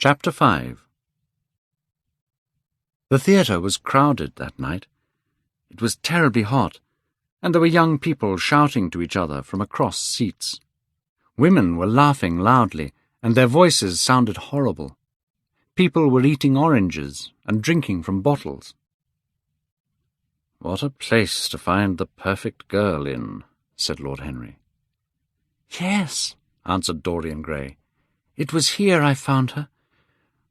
Chapter 5. The theatre was crowded that night. It was terribly hot, and there were young people shouting to each other from across seats. Women were laughing loudly, and their voices sounded horrible. People were eating oranges and drinking from bottles. "What a place to find the perfect girl in," said Lord Henry. "Yes," answered Dorian Gray. "It was here I found her.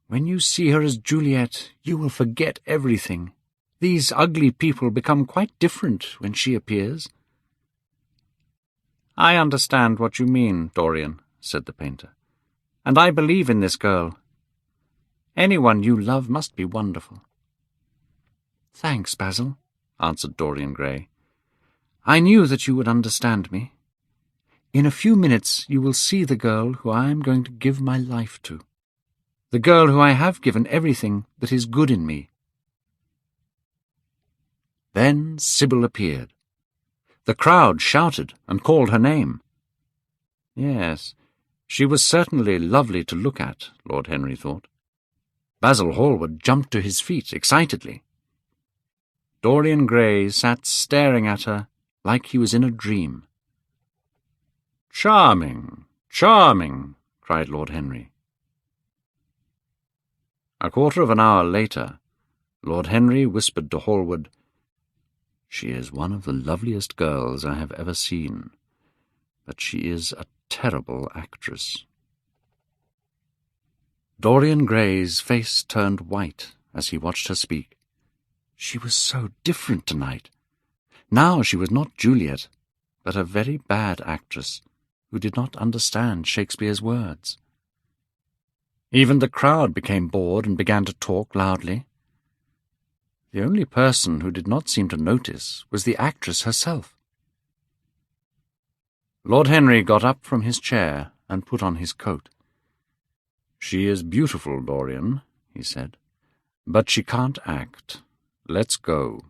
When you see her as Juliet, you will forget everything. These ugly people become quite different when she appears." "I understand what you mean, Dorian," said the painter, "and I believe in this girl. Anyone you love must be wonderful." "Thanks, Basil," answered Dorian Gray. "I knew that you would understand me. In a few minutes you will see the girl who I am going to give my life to, the girl who I have given everything that is good in me." Then Sibyl appeared. The crowd shouted and called her name. Yes, she was certainly lovely to look at, Lord Henry thought. Basil Hallward jumped to his feet excitedly. Dorian Gray sat staring at her like he was in a dream. "Charming, charming," cried Lord Henry. A quarter of an hour later, Lord Henry whispered to Hallward, "She is one of the loveliest girls I have ever seen, but she is a terrible actress." Dorian Gray's face turned white as he watched her speak. She was so different tonight. Now she was not Juliet, but a very bad actress who did not understand Shakespeare's words. Even the crowd became bored and began to talk loudly. The only person who did not seem to notice was the actress herself. Lord Henry got up from his chair and put on his coat. "She is beautiful, Dorian," he said, "but she can't act. Let's go."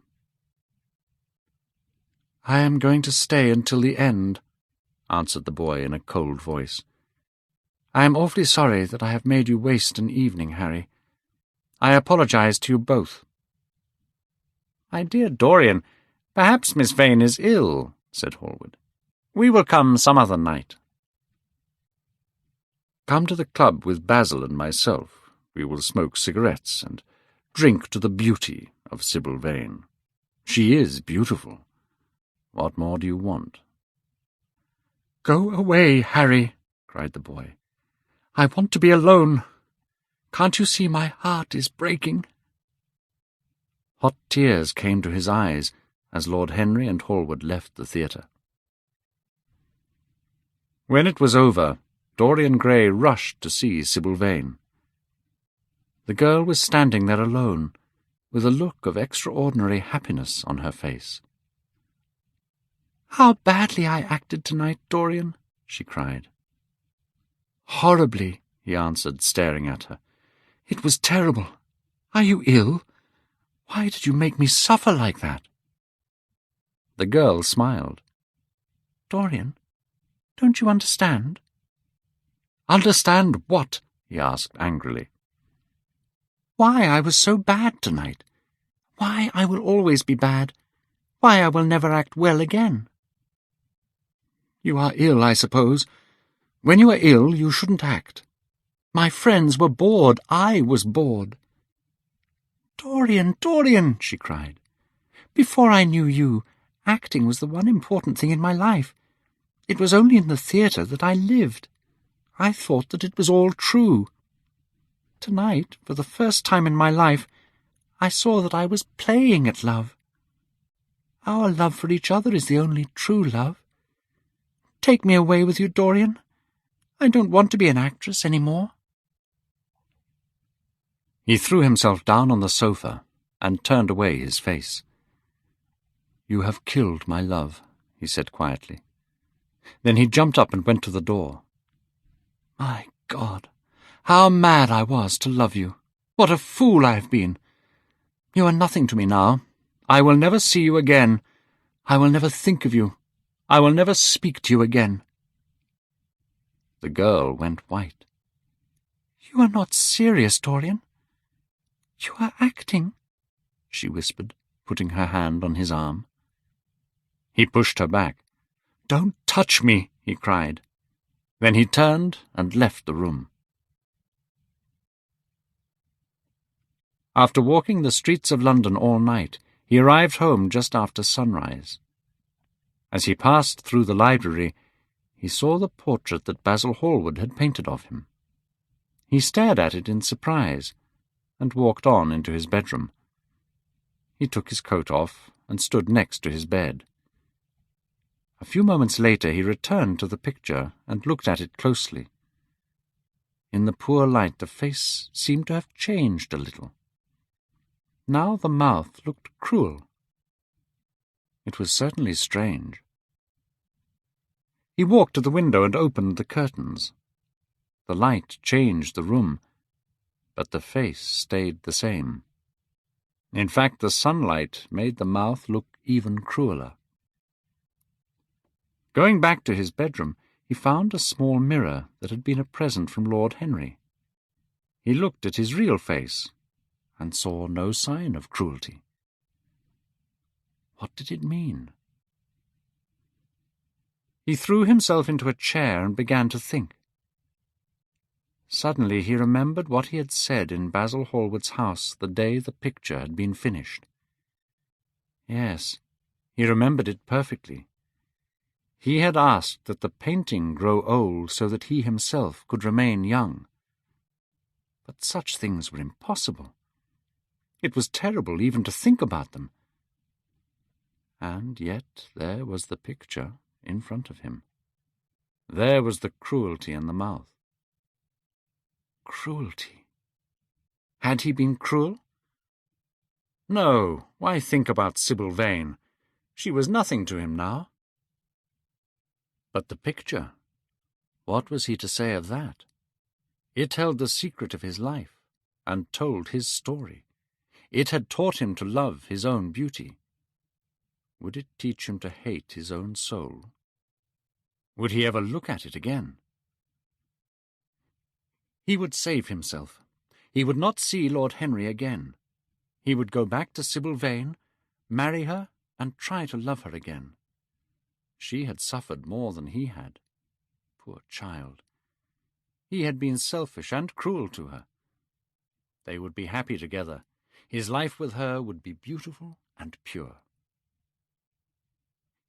"I am going to stay until the end," answered the boy in a cold voice. "I am awfully sorry that I have made you waste an evening, Harry. I apologize to you both." "My dear Dorian, perhaps Miss Vane is ill," said Hallward. "We will come some other night." "Come to the club with Basil and myself. We will smoke cigarettes and drink to the beauty of Sibyl Vane. She is beautiful. What more do you want?" "Go away, Harry," cried the boy. "I want to be alone. Can't you see my heart is breaking?" Hot tears came to his eyes as Lord Henry and Hallward left the theatre. When it was over, Dorian Gray rushed to see Sibyl Vane. The girl was standing there alone, with a look of extraordinary happiness on her face. "How badly I acted tonight, Dorian," she cried. "Horribly," he answered, staring at her. "It was terrible. Are you ill? Why did you make me suffer like that?" The girl smiled. "Dorian, don't you understand?" "Understand what?" he asked angrily. "Why I was so bad tonight. Why I will always be bad. Why I will never act well again." "You are ill, I suppose. When you are ill, you shouldn't act. My friends were bored. I was bored." "Dorian, Dorian," she cried. "Before I knew you, acting was the one important thing in my life. It was only in the theatre that I lived. I thought that it was all true. Tonight, for the first time in my life, I saw that I was playing at love. Our love for each other is the only true love. Take me away with you, Dorian. I don't want to be an actress any more." He threw himself down on the sofa and turned away his face. "You have killed my love," he said quietly. Then he jumped up and went to the door. "My God, how mad I was to love you! What a fool I have been! You are nothing to me now. I will never see you again. I will never think of you. I will never speak to you again." The girl went white. "You are not serious, Dorian. You are acting," she whispered, putting her hand on his arm. He pushed her back. "Don't touch me," he cried. Then he turned and left the room. After walking the streets of London all night, he arrived home just after sunrise. As he passed through the library, he saw the portrait that Basil Hallward had painted of him. He stared at it in surprise, and walked on into his bedroom. He took his coat off and stood next to his bed. A few moments later he returned to the picture and looked at it closely. In the poor light the face seemed to have changed a little. Now the mouth looked cruel. It was certainly strange. He walked to the window and opened the curtains. The light changed the room, but the face stayed the same. In fact, the sunlight made the mouth look even crueler. Going back to his bedroom, he found a small mirror that had been a present from Lord Henry. He looked at his real face and saw no sign of cruelty. What did it mean? He threw himself into a chair and began to think. Suddenly he remembered what he had said in Basil Hallward's house the day the picture had been finished. Yes, he remembered it perfectly. He had asked that the painting grow old so that he himself could remain young. But such things were impossible. It was terrible even to think about them. And yet there was the picture in front of him. There was the cruelty in the mouth. Cruelty. Had he been cruel? No, why think about Sibyl Vane? She was nothing to him now. But the picture, what was he to say of that? It held the secret of his life and told his story. It had taught him to love his own beauty. Would it teach him to hate his own soul? Would he ever look at it again? He would save himself. He would not see Lord Henry again. He would go back to Sibyl Vane, marry her, and try to love her again. She had suffered more than he had. Poor child. He had been selfish and cruel to her. They would be happy together. His life with her would be beautiful and pure.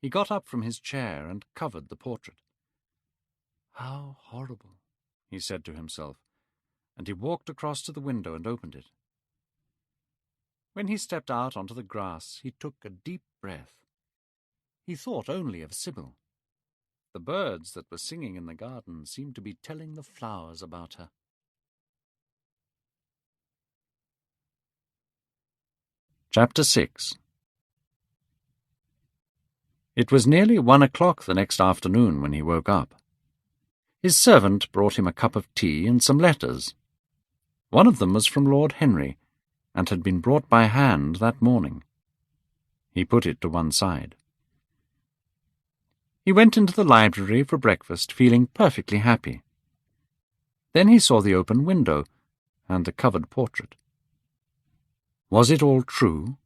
He got up from his chair and covered the portrait. How horrible, he said to himself, and he walked across to the window and opened it. When he stepped out onto the grass, he took a deep breath. He thought only of Sibyl. The birds that were singing in the garden seemed to be telling the flowers about her. Chapter 6. It was nearly 1 o'clock the next afternoon when he woke up. His servant brought him a cup of tea and some letters. One of them was from Lord Henry, and had been brought by hand that morning. He put it to one side. He went into the library for breakfast, feeling perfectly happy. Then he saw the open window and the covered portrait. Was it all true,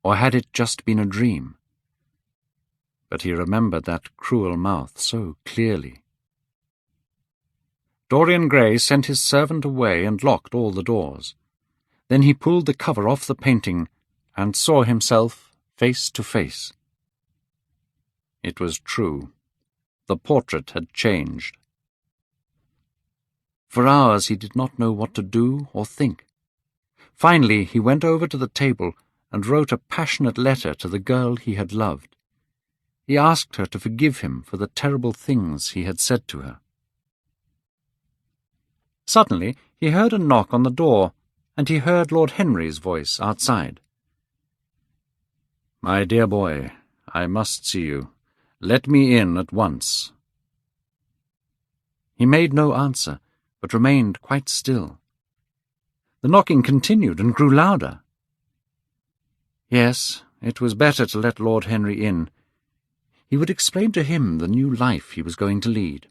or had it just been a dream? But he remembered that cruel mouth so clearly. Dorian Gray sent his servant away and locked all the doors. Then he pulled the cover off the painting and saw himself face to face. It was true. The portrait had changed. For hours he did not know what to do or think. Finally he went over to the table and wrote a passionate letter to the girl he had loved. He asked her to forgive him for the terrible things he had said to her. Suddenly he heard a knock on the door, and he heard Lord Henry's voice outside. "My dear boy, I must see you. Let me in at once." He made no answer, but remained quite still. The knocking continued and grew louder. Yes, it was better to let Lord Henry in. He would explain to him the new life he was going to lead.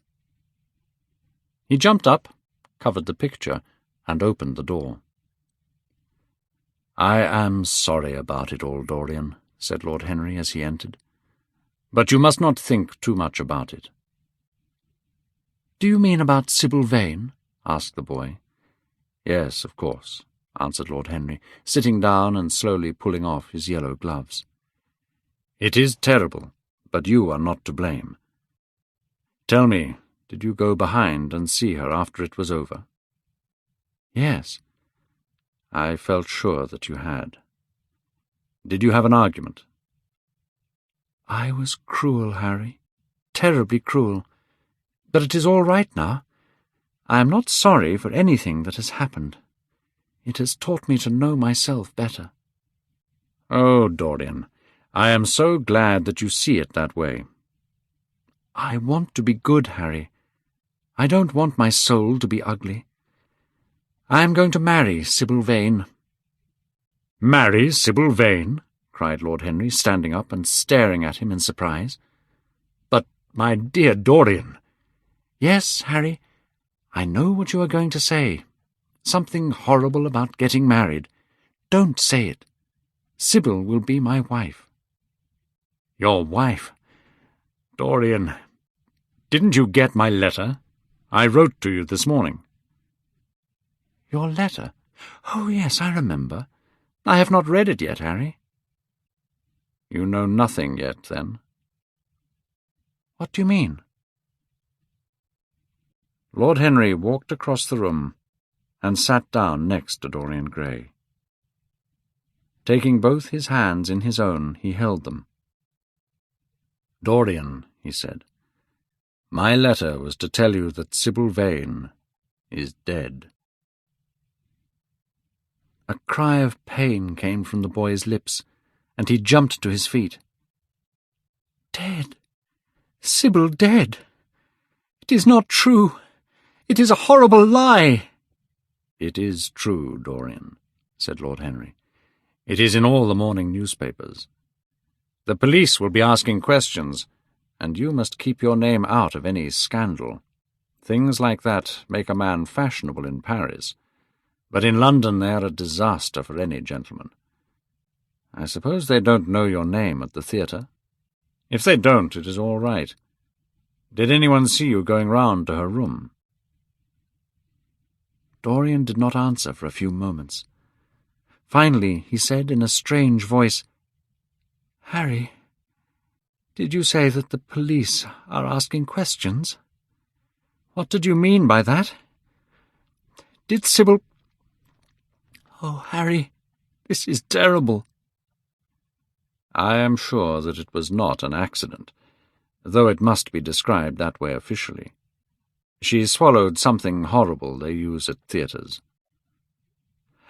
He jumped up, covered the picture, and opened the door. "I am sorry about it all, Dorian," said Lord Henry as he entered. "But you must not think too much about it." "Do you mean about Sibyl Vane?" asked the boy. "Yes, of course," answered Lord Henry, sitting down and slowly pulling off his yellow gloves. "It is terrible, but you are not to blame. Tell me, did you go behind and see her after it was over?" "Yes." "I felt sure that you had. Did you have an argument?" "I was cruel, Harry, terribly cruel. But it is all right now. I am not sorry for anything that has happened. It has taught me to know myself better." "Oh, Dorian, I am so glad that you see it that way." "I want to be good, Harry. I don't want my soul to be ugly. I am going to marry Sibyl Vane." "Marry Sibyl Vane?" cried Lord Henry, standing up and staring at him in surprise. "But, my dear Dorian—" "Yes, Harry, I know what you are going to say. Something horrible about getting married. Don't say it. Sibyl will be my wife." "Your wife? Dorian, didn't you get my letter? I wrote to you this morning." "Your letter? Oh, yes, I remember. I have not read it yet, Harry." "You know nothing yet, then?" "What do you mean?" Lord Henry walked across the room and sat down next to Dorian Gray. Taking both his hands in his own, he held them. "Dorian," he said, "my letter was to tell you that Sibyl Vane is dead." A cry of pain came from the boy's lips, and he jumped to his feet. "Dead? Sibyl dead? It is not true. It is a horrible lie." "It is true, Dorian," said Lord Henry. "It is in all the morning newspapers. The police will be asking questions, and you must keep your name out of any scandal. Things like that make a man fashionable in Paris, but in London they are a disaster for any gentleman. I suppose they don't know your name at the theatre? If they don't, it is all right. Did anyone see you going round to her room?" Dorian did not answer for a few moments. Finally he said in a strange voice, "Harry, did you say that the police are asking questions? What did you mean by that? Did Sibyl— Oh, Harry, this is terrible." "I am sure that it was not an accident, though it must be described that way officially. She swallowed something horrible they use at theatres."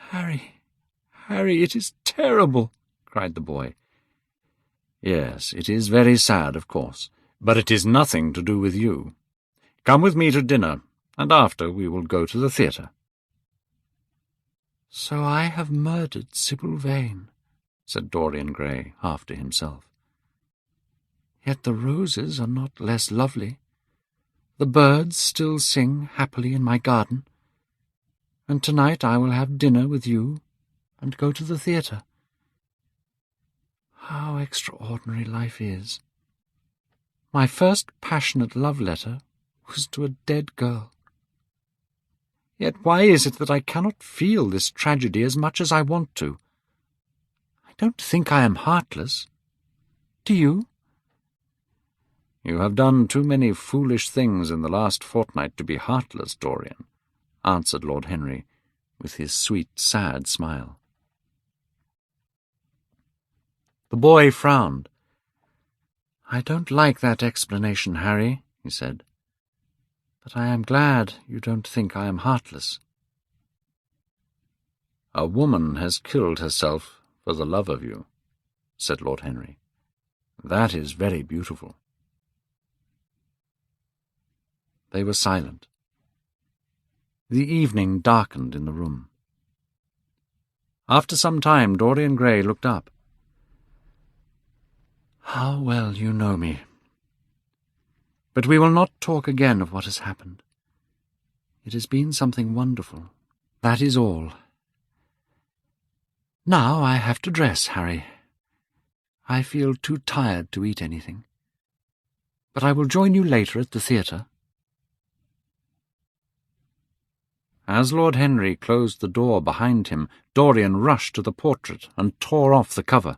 Harry, it is terrible," cried the boy. "Yes, it is very sad, of course, but it is nothing to do with you. Come with me to dinner, and after we will go to the theatre." "So I have murdered Sibyl Vane," said Dorian Gray, half to himself. "Yet the roses are not less lovely. The birds still sing happily in my garden. And tonight I will have dinner with you and go to the theatre. How extraordinary life is. My first passionate love letter was to a dead girl. Yet why is it that I cannot feel this tragedy as much as I want to? I don't think I am heartless. Do you?" "You have done too many foolish things in the last fortnight to be heartless, Dorian," answered Lord Henry, with his sweet, sad smile. The boy frowned. "I don't like that explanation, Harry," he said. "But I am glad you don't think I am heartless." "A woman has killed herself for the love of you," said Lord Henry. "That is very beautiful." They were silent. The evening darkened in the room. After some time, Dorian Gray looked up. "How well you know me. But we will not talk again of what has happened. It has been something wonderful. That is all. Now I have to dress, Harry. I feel too tired to eat anything. But I will join you later at the theatre. As Lord Henry closed the door behind him, Dorian rushed to the portrait and tore off the cover.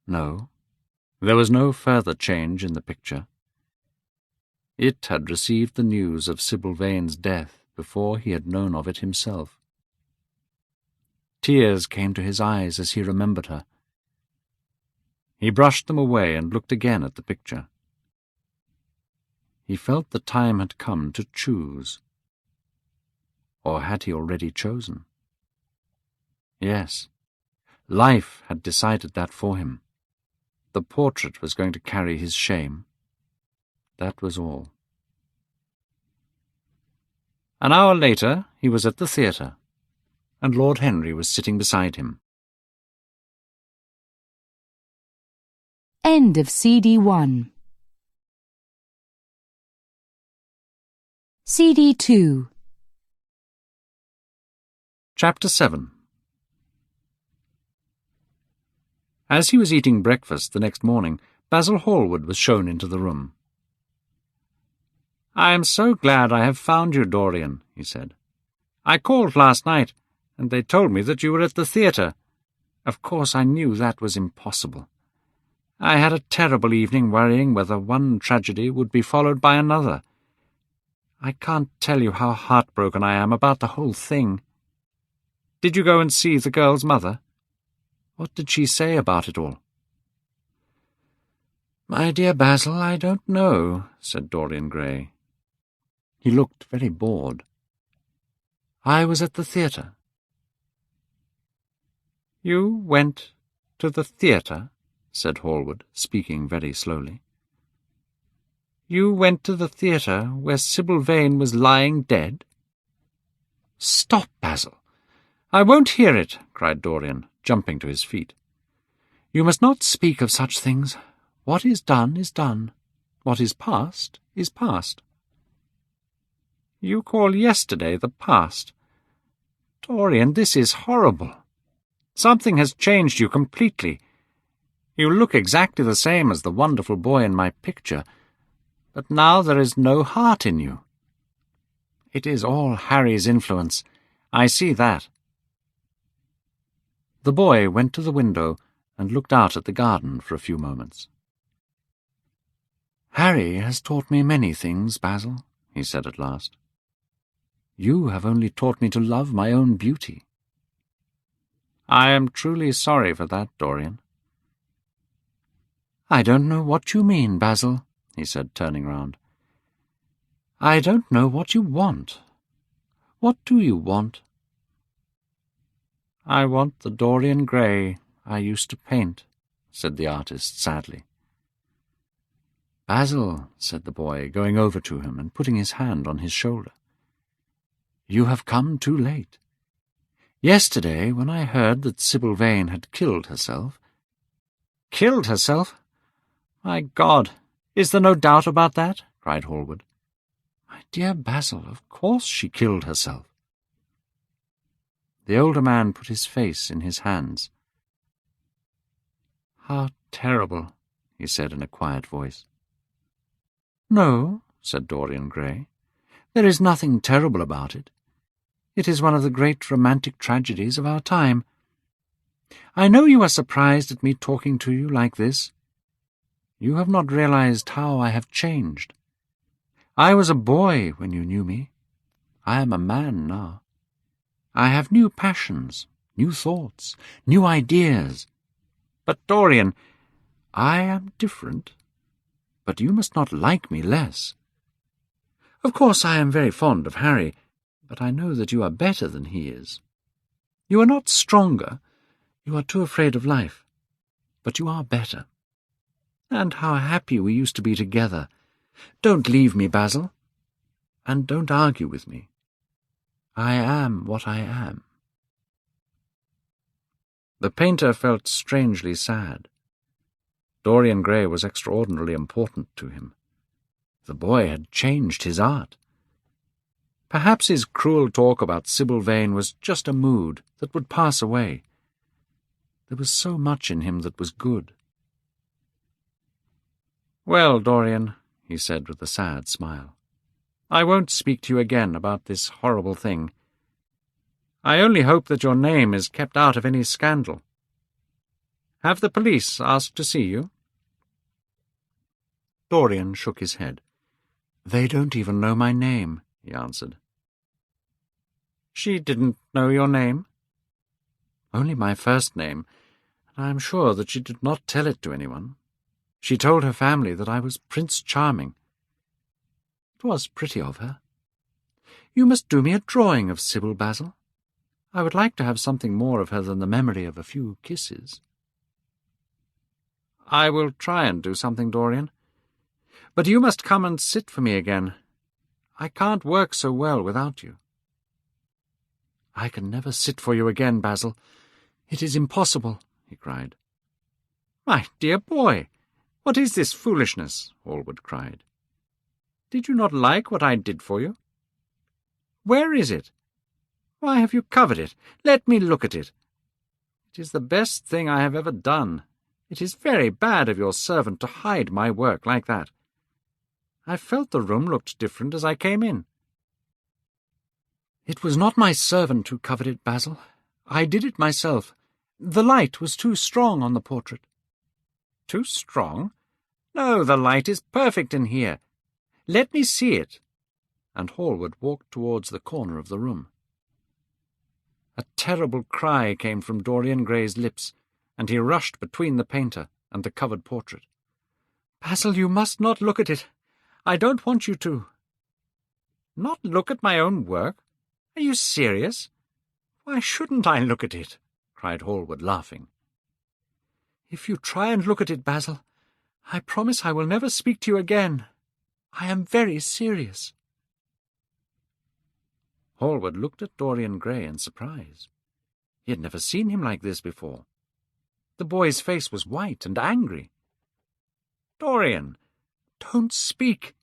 No, there was no further change in the picture. It had received the news of Sibyl Vane's death before he had known of it himself. Tears came to his eyes as he remembered her. He brushed them away and looked again at the picture. He felt the time had come to choose. Or had he already chosen? Yes, life had decided that for him. The portrait was going to carry his shame. That was all. An hour later he was at the theatre, and Lord Henry was sitting beside him. End of CD 1. CD 2. Chapter 7. As he was eating breakfast the next morning, Basil Hallward was shown into the room. "I am so glad I have found you, Dorian," he said. "I called last night, and they told me that you were at the theatre. Of course I knew that was impossible. I had a terrible evening worrying whether one tragedy would be followed by another. I can't tell you how heartbroken I am about the whole thing. Did you go and see the girl's mother? What did she say about it all?" "My dear Basil, I don't know," said Dorian Gray. He looked very bored. "I was at the theatre." "You went to the theatre?" said Hallward, speaking very slowly. "You went to the theatre where Sibyl Vane was lying dead?" "Stop, Basil." "I won't hear it," cried Dorian, jumping to his feet. "You must not speak of such things. What is done is done. What is past is past." "You call yesterday the past? Dorian, this is horrible. Something has changed you completely. You look exactly the same as the wonderful boy in my picture, but now there is no heart in you. It is all Harry's influence. I see that." The boy went to the window and looked out at the garden for a few moments. "Harry has taught me many things, Basil," he said at last. "You have only taught me to love my own beauty." "I am truly sorry for that, Dorian." "I don't know what you mean, Basil," he said, turning round. "I don't know what you want. What do you want?" "I want the Dorian Gray I used to paint," said the artist sadly. "Basil," said the boy, going over to him and putting his hand on his shoulder, "you have come too late. Yesterday, when I heard that Sibyl Vane had killed herself—" "Killed herself? My God, is there no doubt about that?" cried Hallward. "My dear Basil, of course she killed herself." The older man put his face in his hands. "How terrible," he said in a quiet voice. "No," said Dorian Gray. "There is nothing terrible about it. It is one of the great romantic tragedies of our time. I know you are surprised at me talking to you like this. You have not realized how I have changed. I was a boy when you knew me. I am a man now. I have new passions, new thoughts, new ideas. But, Dorian, I am different, but you must not like me less. Of course I am very fond of Harry, but I know that you are better than he is. You are not stronger, you are too afraid of life, but you are better. And how happy we used to be together. Don't leave me, Basil, and don't argue with me. I am what I am." The painter felt strangely sad. Dorian Gray was extraordinarily important to him. The boy had changed his art. Perhaps his cruel talk about Sibyl Vane was just a mood that would pass away. There was so much in him that was good. "Well, Dorian," he said with a sad smile, "I won't speak to you again about this horrible thing. I only hope that your name is kept out of any scandal. Have the police asked to see you?" Dorian shook his head. "They don't even know my name," he answered. "She didn't know your name?" "Only my first name, and I am sure that she did not tell it to anyone. She told her family that I was Prince Charming. It was pretty of her. You must do me a drawing of Sibyl, Basil. I would like to have something more of her than the memory of a few kisses." "I will try and do something, Dorian. But you must come and sit for me again. I can't work so well without you." "I can never sit for you again, Basil. It is impossible," he cried. "My dear boy, what is this foolishness?" Hallward cried. "Did you not like what I did for you? Where is it? Why have you covered it? Let me look at it. It is the best thing I have ever done. It is very bad of your servant to hide my work like that. I felt the room looked different as I came in." "It was not my servant who covered it, Basil. I did it myself. The light was too strong on the portrait." "Too strong? No, the light is perfect in here. Let me see it." And Hallward walked towards the corner of the room. A terrible cry came from Dorian Gray's lips, and he rushed between the painter and the covered portrait. "Basil, you must not look at it. I don't want you to." "Not look at my own work? Are you serious? Why shouldn't I look at it?" cried Hallward, laughing. "If you try and look at it, Basil, I promise I will never speak to you again. I am very serious." Hallward looked at Dorian Gray in surprise. He had never seen him like this before. The boy's face was white and angry. "Dorian, don't speak."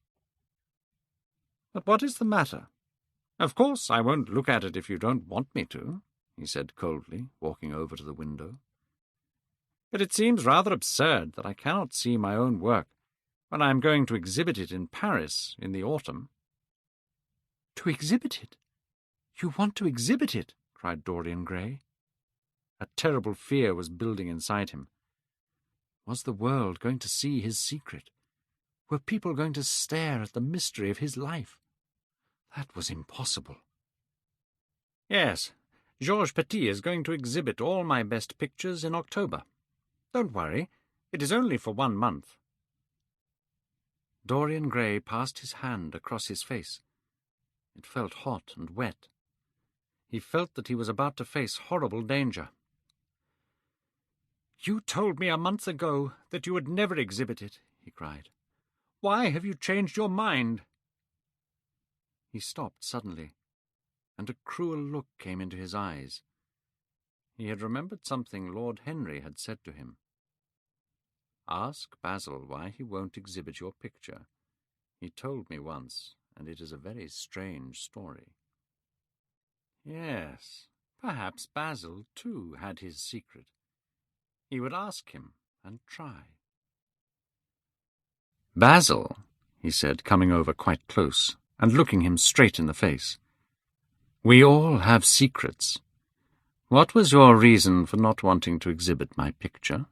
"But what is the matter? Of course I won't look at it if you don't want me to," he said coldly, walking over to the window. "But it seems rather absurd that I cannot see my own work when I am going to exhibit it in Paris in the autumn." "To exhibit it? You want to exhibit it?" cried Dorian Gray. A terrible fear was building inside him. Was the world going to see his secret? Were people going to stare at the mystery of his life? That was impossible. "Yes, Georges Petit is going to exhibit all my best pictures in October. Don't worry, it is only for 1 month." Dorian Gray passed his hand across his face. It felt hot and wet. He felt that he was about to face horrible danger. "You told me a month ago that you would never exhibit it," he cried. "Why have you changed your mind?" He stopped suddenly, and a cruel look came into his eyes. He had remembered something Lord Henry had said to him. "Ask Basil why he won't exhibit your picture. He told me once, and it is a very strange story." Yes, perhaps Basil, too, had his secret. He would ask him and try. "Basil," he said, coming over quite close and looking him straight in the face, "we all have secrets. What was your reason for not wanting to exhibit my picture?"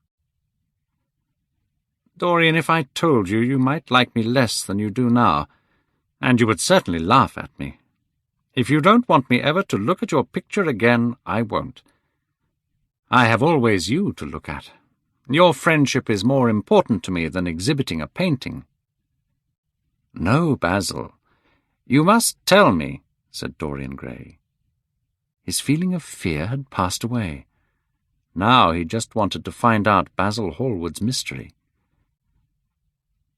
"Dorian, if I told you, you might like me less than you do now, and you would certainly laugh at me. If you don't want me ever to look at your picture again, I won't. I have always you to look at. Your friendship is more important to me than exhibiting a painting." "No, Basil. You must tell me," said Dorian Gray. His feeling of fear had passed away. Now he just wanted to find out Basil Hallward's mystery.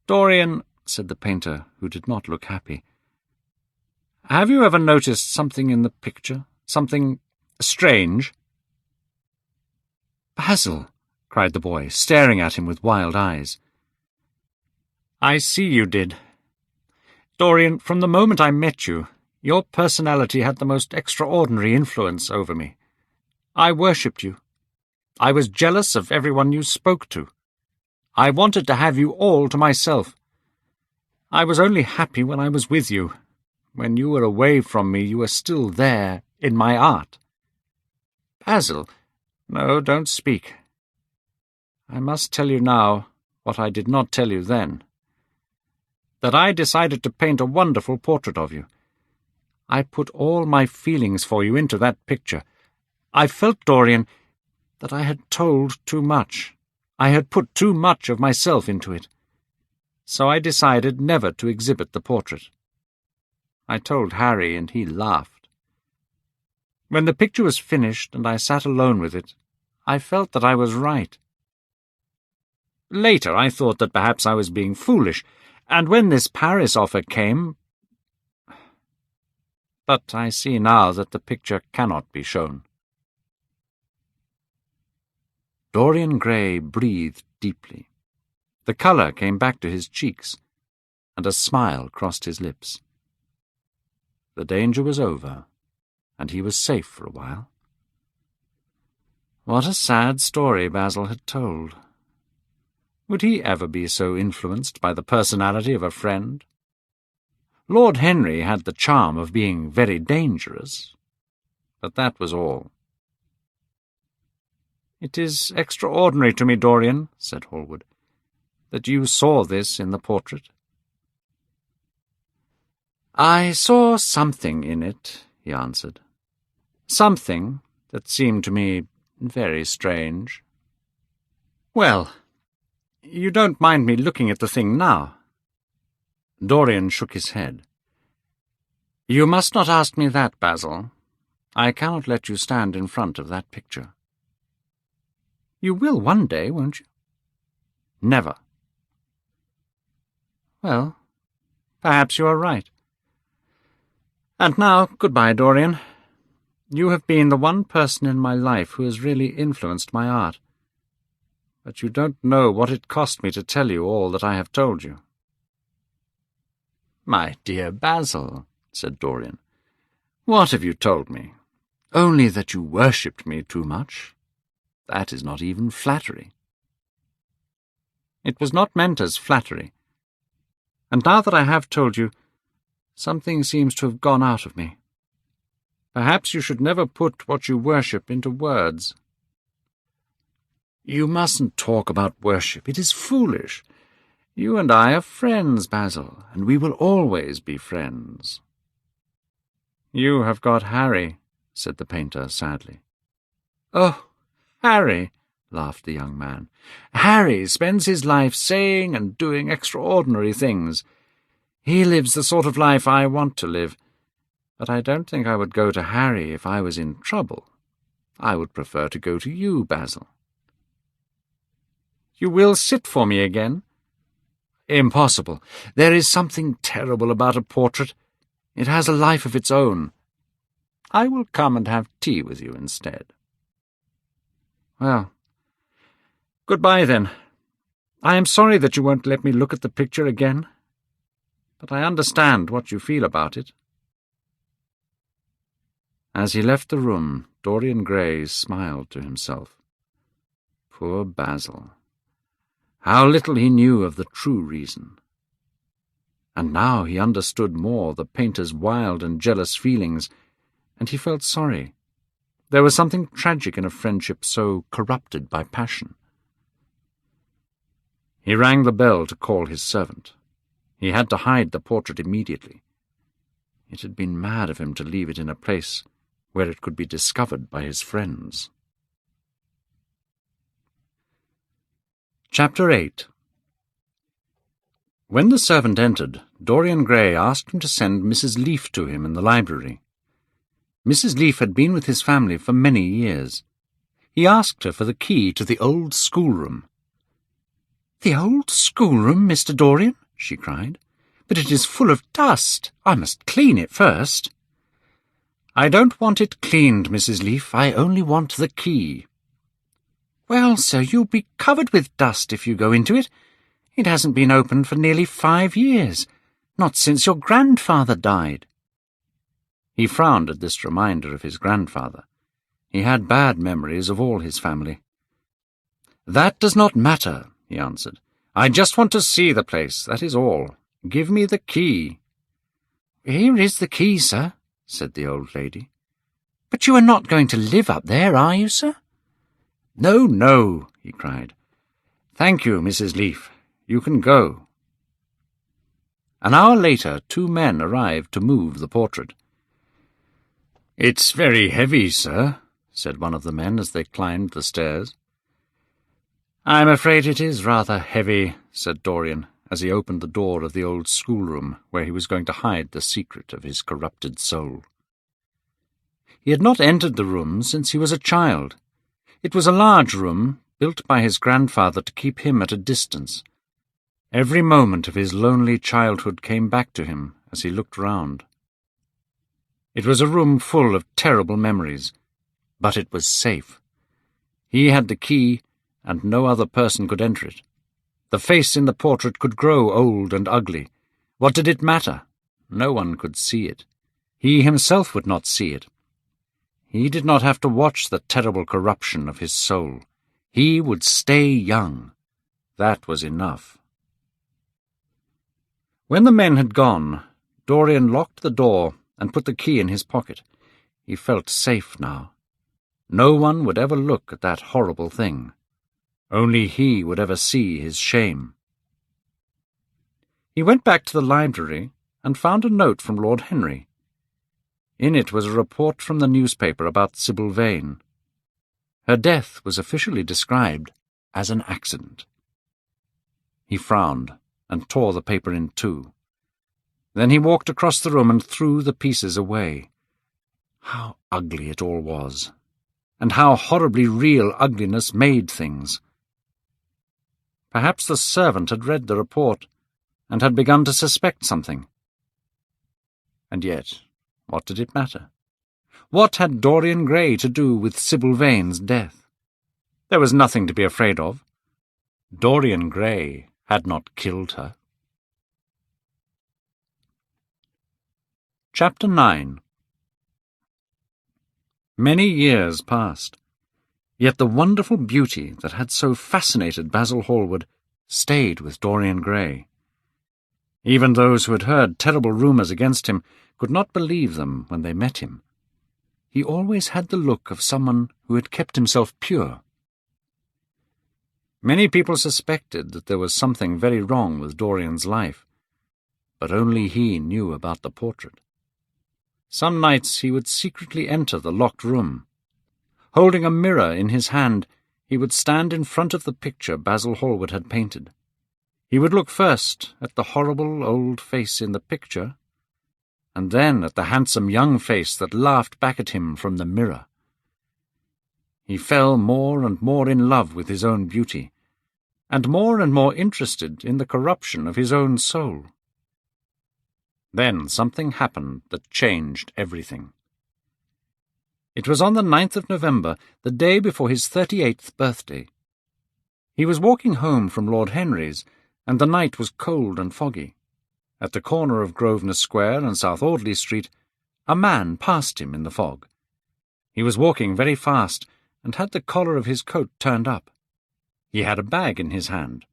"Dorian," said the painter, who did not look happy, "have you ever noticed something in the picture? Something strange?" "Basil!" cried the boy, staring at him with wild eyes. "I see you did. Dorian, from the moment I met you, Your personality had the most extraordinary influence over me. I worshipped you. I was jealous of everyone you spoke to. I wanted to have you all to myself. I was only happy when I was with you. When you were away from me, you were still there, in my art. Basil, no, don't speak. I must tell you now what I did not tell you then. That I decided to paint a wonderful portrait of you. I put all my feelings for you into that picture. I felt, Dorian, that I had told too much. I had put too much of myself into it. So I decided never to exhibit the portrait. I told Harry, and he laughed. When the picture was finished and I sat alone with it, I felt that I was right. Later I thought that perhaps I was being foolish, and when this Paris offer came... But I see now that the picture cannot be shown. Dorian Gray breathed deeply. The colour came back to his cheeks, and a smile crossed his lips. The danger was over, and he was safe for a while. What a sad story Basil had told. Would he ever be so influenced by the personality of a friend? Lord Henry had the charm of being very dangerous, but that was all. "It is extraordinary to me, Dorian," said Hallward, "that you saw this in the portrait." "I saw something in it," he answered. "Something that seemed to me very strange." "Well, you don't mind me looking at the thing now?" Dorian shook his head. "You must not ask me that, Basil. I cannot let you stand in front of that picture." "You will one day, won't you?" "Never." "Well, perhaps you are right. And now, goodbye, Dorian. You have been the one person in my life who has really influenced my art. But you don't know what it cost me to tell you all that I have told you." "My dear Basil," said Dorian, "what have you told me? Only that you worshipped me too much. That is not even flattery." "It was not meant as flattery. And now that I have told you, something seems to have gone out of me. Perhaps you should never put what you worship into words." "You mustn't talk about worship. It is foolish. You and I are friends, Basil, and we will always be friends." "You have got Harry," said the painter sadly. "Oh, Harry," laughed the young man. "Harry spends his life saying and doing extraordinary things. He lives the sort of life I want to live. But I don't think I would go to Harry if I was in trouble. I would prefer to go to you, Basil." "You will sit for me again?" "Impossible. There is something terrible about a portrait. It has a life of its own. I will come and have tea with you instead." "Well, goodbye then. I am sorry that you won't let me look at the picture again, but I understand what you feel about it." As he left the room, Dorian Gray smiled to himself. Poor Basil. How little he knew of the true reason. And now he understood more the painter's wild and jealous feelings, and he felt sorry. There was something tragic in a friendship so corrupted by passion. He rang the bell to call his servant. He had to hide the portrait immediately. It had been mad of him to leave it in a place where it could be discovered by his friends. Chapter 8. When the servant entered, Dorian Gray asked him to send Mrs. Leaf to him in the library. Mrs. Leaf had been with his family for many years. He asked her for the key to the old schoolroom. "The old schoolroom, Mr. Dorian?" she cried. "But it is full of dust. I must clean it first." "I don't want it cleaned, Mrs. Leaf. I only want the key." "Well, sir, you'll be covered with dust if you go into it. It hasn't been opened for nearly 5 years, not since your grandfather died." He frowned at this reminder of his grandfather. He had bad memories of all his family. "That does not matter," he answered. "I just want to see the place, that is all. Give me the key." "Here is the key, sir," said the old lady. "But you are not going to live up there, are you, sir?" "No, no," he cried. "Thank you, Mrs. Leaf. You can go." An hour later, 2 men arrived to move the portrait. "It's very heavy, sir," said one of the men as they climbed the stairs. "I'm afraid it is rather heavy," said Dorian, as he opened the door of the old schoolroom where he was going to hide the secret of his corrupted soul. He had not entered the room since he was a child. It was a large room, built by his grandfather to keep him at a distance. Every moment of his lonely childhood came back to him as he looked round. It was a room full of terrible memories, but it was safe. He had the key, and no other person could enter it. The face in the portrait could grow old and ugly. What did it matter? No one could see it. He himself would not see it. He did not have to watch the terrible corruption of his soul. He would stay young. That was enough. When the men had gone, Dorian locked the door and put the key in his pocket. He felt safe now. No one would ever look at that horrible thing. Only he would ever see his shame. He went back to the library and found a note from Lord Henry. In it was a report from the newspaper about Sibyl Vane. Her death was officially described as an accident. He frowned and tore the paper in 2. Then he walked across the room and threw the pieces away. How ugly it all was, and how horribly real ugliness made things. Perhaps the servant had read the report and had begun to suspect something. And yet, what did it matter? What had Dorian Gray to do with Sibyl Vane's death? There was nothing to be afraid of. Dorian Gray had not killed her. Chapter 9. Many years passed, yet the wonderful beauty that had so fascinated Basil Hallward stayed with Dorian Gray. Even those who had heard terrible rumours against him could not believe them when they met him. He always had the look of someone who had kept himself pure. Many people suspected that there was something very wrong with Dorian's life, but only he knew about the portrait. Some nights he would secretly enter the locked room. Holding a mirror in his hand, he would stand in front of the picture Basil Hallward had painted. He would look first at the horrible old face in the picture, and then at the handsome young face that laughed back at him from the mirror. He fell more and more in love with his own beauty, and more interested in the corruption of his own soul. Then something happened that changed everything. It was on the 9th of November, the day before his 38th birthday. He was walking home from Lord Henry's, and the night was cold and foggy. At the corner of Grosvenor Square and South Audley Street, a man passed him in the fog. He was walking very fast, and had the collar of his coat turned up. He had a bag in his hand.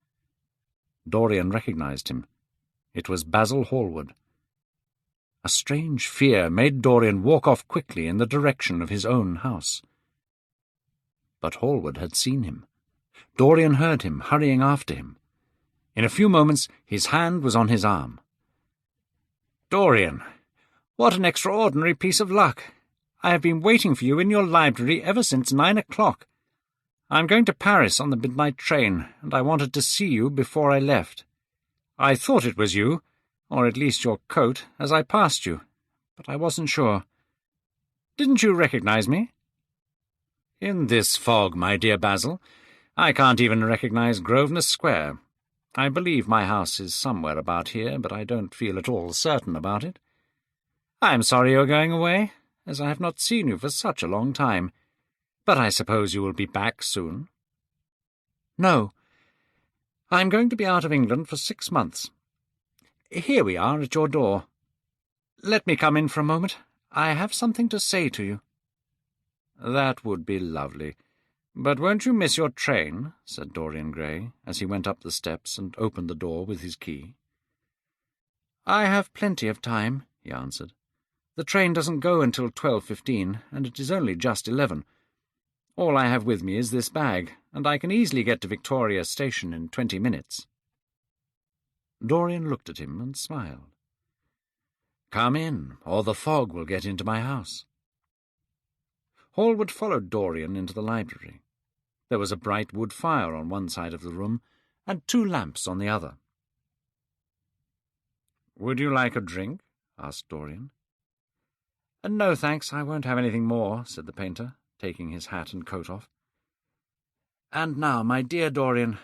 Dorian recognized him. It was Basil Hallward. A strange fear made Dorian walk off quickly in the direction of his own house. But Hallward had seen him. Dorian heard him hurrying after him. In a few moments his hand was on his arm. "Dorian, what an extraordinary piece of luck! I have been waiting for you in your library ever since 9 o'clock. I'm going to Paris on the midnight train, and I wanted to see you before I left. I thought it was you, or at least your coat, as I passed you, but I wasn't sure. Didn't you recognize me?" "In this fog, my dear Basil, I can't even recognize Grosvenor Square. I believe my house is somewhere about here, but I don't feel at all certain about it. I am sorry you're going away, as I have not seen you for such a long time, but I suppose you will be back soon." "No. I'm going to be out of England for 6 months. Here we are at your door. Let me come in for a moment. I have something to say to you." "That would be lovely. But won't you miss your train?" said Dorian Gray, as he went up the steps and opened the door with his key. "I have plenty of time," he answered. "The train doesn't go until 12:15, and it is only just 11. All I have with me is this bag, and I can easily get to Victoria Station in 20 minutes. Dorian looked at him and smiled. "Come in, or the fog will get into my house." Hallward followed Dorian into the library. There was a bright wood fire on one side of the room, and 2 lamps on the other. "Would you like a drink?" asked Dorian. "No, thanks, I won't have anything more," said the painter, taking his hat and coat off. "And now, my dear Dorian,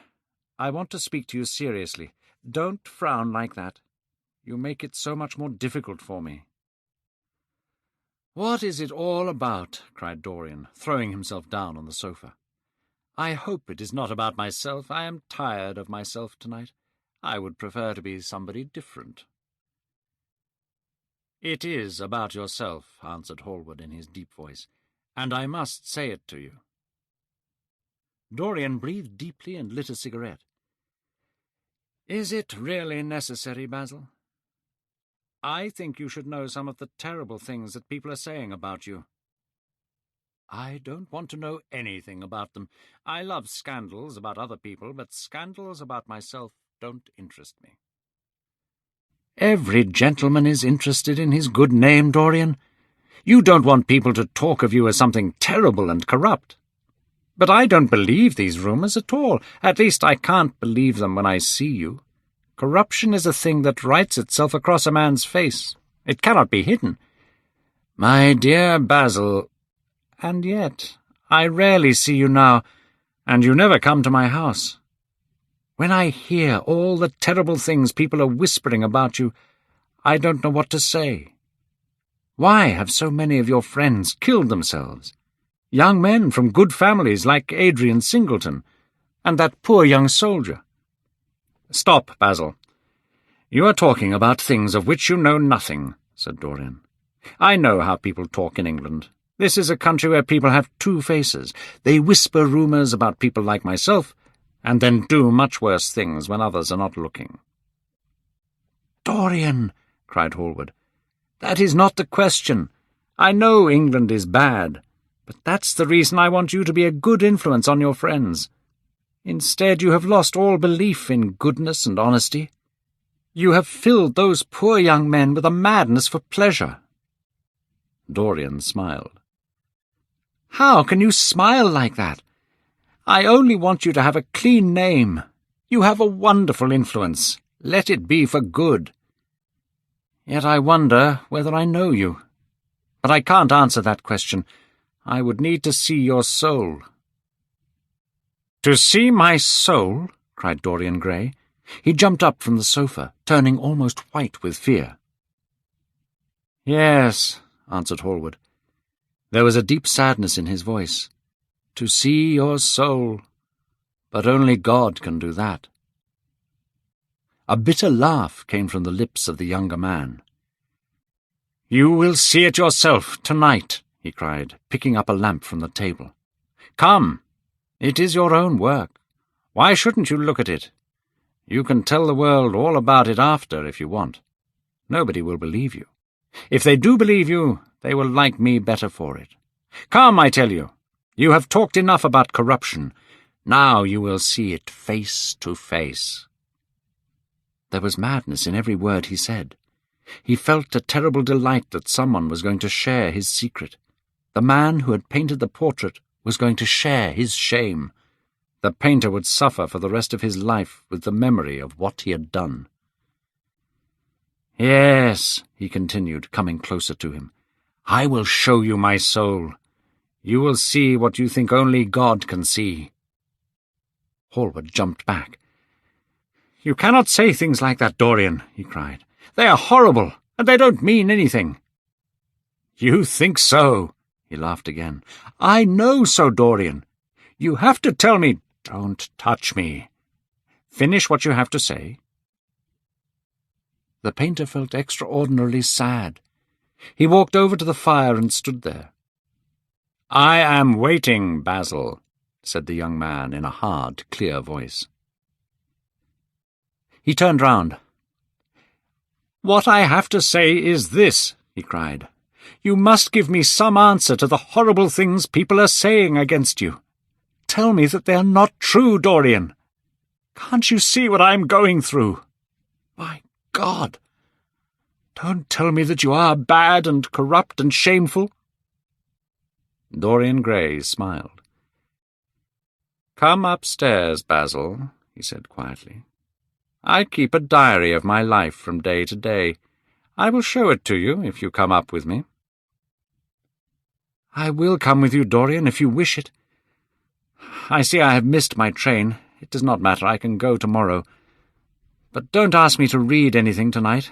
I want to speak to you seriously. Don't frown like that. You make it so much more difficult for me." "What is it all about?" cried Dorian, throwing himself down on the sofa. "I hope it is not about myself. I am tired of myself tonight. I would prefer to be somebody different." "It is about yourself," answered Hallward in his deep voice, "and I must say it to you." Dorian breathed deeply and lit a cigarette. "Is it really necessary, Basil? I think you should know some of the terrible things that people are saying about you." "I don't want to know anything about them. I love scandals about other people, but scandals about myself don't interest me." "Every gentleman is interested in his good name, Dorian. You don't want people to talk of you as something terrible and corrupt. But I don't believe these rumours at all. At least I can't believe them when I see you. Corruption is a thing that writes itself across a man's face. It cannot be hidden. My dear Basil, and yet I rarely see you now, and you never come to my house. When I hear all the terrible things people are whispering about you, I don't know what to say. Why have so many of your friends killed themselves? Young men from good families like Adrian Singleton, and that poor young soldier." "Stop, Basil. You are talking about things of which you know nothing," said Dorian. "I know how people talk in England. This is a country where people have 2 faces. They whisper rumours about people like myself, and then do much worse things when others are not looking." "Dorian," cried Hallward, "that is not the question. I know England is bad, but that's the reason I want you to be a good influence on your friends. Instead, you have lost all belief in goodness and honesty. You have filled those poor young men with a madness for pleasure." Dorian smiled. "How can you smile like that? I only want you to have a clean name. You have a wonderful influence. Let it be for good. Yet I wonder whether I know you. But I can't answer that question. I would need to see your soul." "To see my soul?" cried Dorian Gray. He jumped up from the sofa, turning almost white with fear. "Yes," answered Hallward. There was a deep sadness in his voice. "To see your soul. But only God can do that." A bitter laugh came from the lips of the younger man. "You will see it yourself tonight," he cried, picking up a lamp from the table. "Come, it is your own work. Why shouldn't you look at it? You can tell the world all about it after, if you want. Nobody will believe you. If they do believe you, they will like me better for it. Come, I tell you. You have talked enough about corruption. Now you will see it face to face." There was madness in every word he said. He felt a terrible delight that someone was going to share his secret. The man who had painted the portrait was going to share his shame. The painter would suffer for the rest of his life with the memory of what he had done. "Yes," he continued, coming closer to him, "I will show you my soul. You will see what you think only God can see." Hallward jumped back. "You cannot say things like that, Dorian," he cried. "They are horrible, and they don't mean anything." "You think so?" he laughed again. "I know so, Dorian. You have to tell me—" "Don't touch me. Finish what you have to say." The painter felt extraordinarily sad. He walked over to the fire and stood there. "I am waiting, Basil," said the young man in a hard, clear voice. He turned round. "What I have to say is this," he cried. "You must give me some answer to the horrible things people are saying against you. Tell me that they are not true, Dorian. Can't you see what I'm going through? My God! Don't tell me that you are bad and corrupt and shameful." Dorian Gray smiled. "Come upstairs, Basil," he said quietly. "I keep a diary of my life from day to day. I will show it to you if you come up with me." "I will come with you, Dorian, if you wish it. I see I have missed my train. It does not matter, I can go tomorrow. But don't ask me to read anything tonight.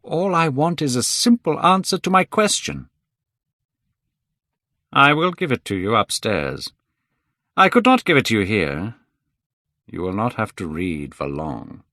All I want is a simple answer to my question." "I will give it to you upstairs. I could not give it to you here. You will not have to read for long."